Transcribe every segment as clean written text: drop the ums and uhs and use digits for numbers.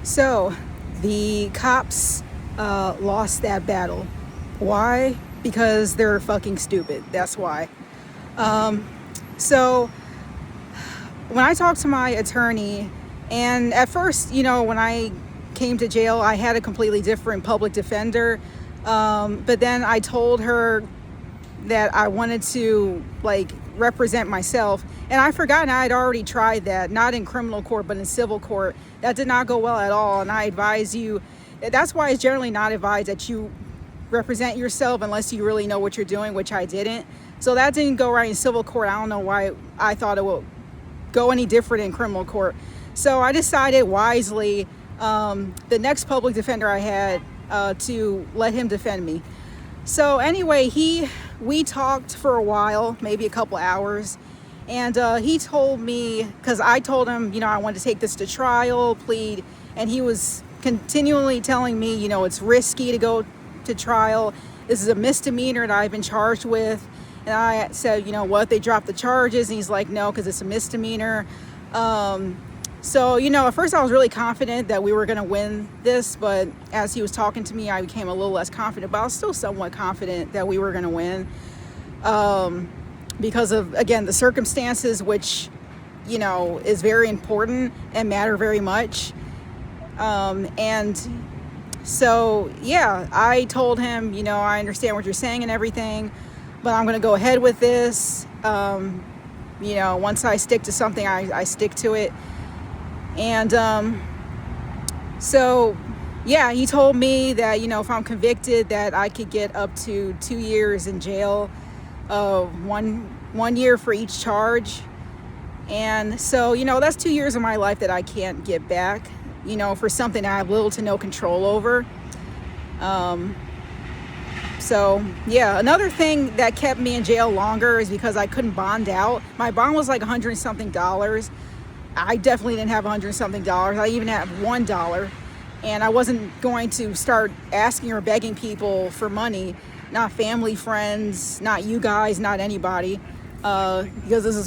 So the cops lost that battle. Why? Because they're fucking stupid. That's why. So when I talked to my attorney, and at first, when I came to jail, I had a completely different public defender. But then I told her that I wanted to represent myself, and I forgot I had already tried that, not in criminal court but in civil court. That did not go well at all, and I advise you, that's why it's generally not advised that you represent yourself unless you really know what you're doing, which I didn't. So that didn't go right in civil court. I don't know why I thought it would go any different in criminal court. So I decided wisely, the next public defender I had, to let him defend me. So anyway, we talked for a while, maybe a couple hours, and he told me, because I told him, I wanted to take this to trial, plead, and he was continually telling me, it's risky to go to trial. This is a misdemeanor that I've been charged with. And I said, what if they drop the charges? And he's like, no, because it's a misdemeanor. So, at first I was really confident that we were going to win this, but as he was talking to me, I became a little less confident, but I was still somewhat confident that we were going to win, because of, again, the circumstances, which, is very important and matter very much. And so, yeah, I told him, I understand what you're saying and everything, but I'm going to go ahead with this. Once I stick to something, I stick to it. And so, yeah, he told me that, if I'm convicted, that I could get up to 2 years in jail, one year for each charge. And so, that's 2 years of my life that I can't get back, for something I have little to no control over. So, yeah, another thing that kept me in jail longer is because I couldn't bond out. My bond was like $100 and something. I definitely didn't have $100 and something. I even had $1. And I wasn't going to start asking or begging people for money, not family, friends, not you guys, not anybody, because this is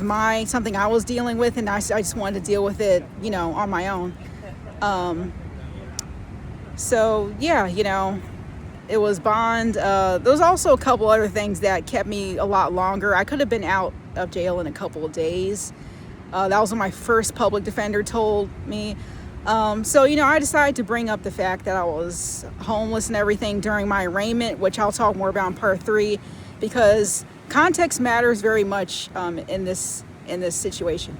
something I was dealing with, and I just wanted to deal with it, on my own. So, yeah, it was bond. There was also a couple other things that kept me a lot longer. I could have been out of jail in a couple of days. That was what my first public defender told me. So, I decided to bring up the fact that I was homeless and everything during my arraignment, which I'll talk more about in part 3, because context matters very much in this situation.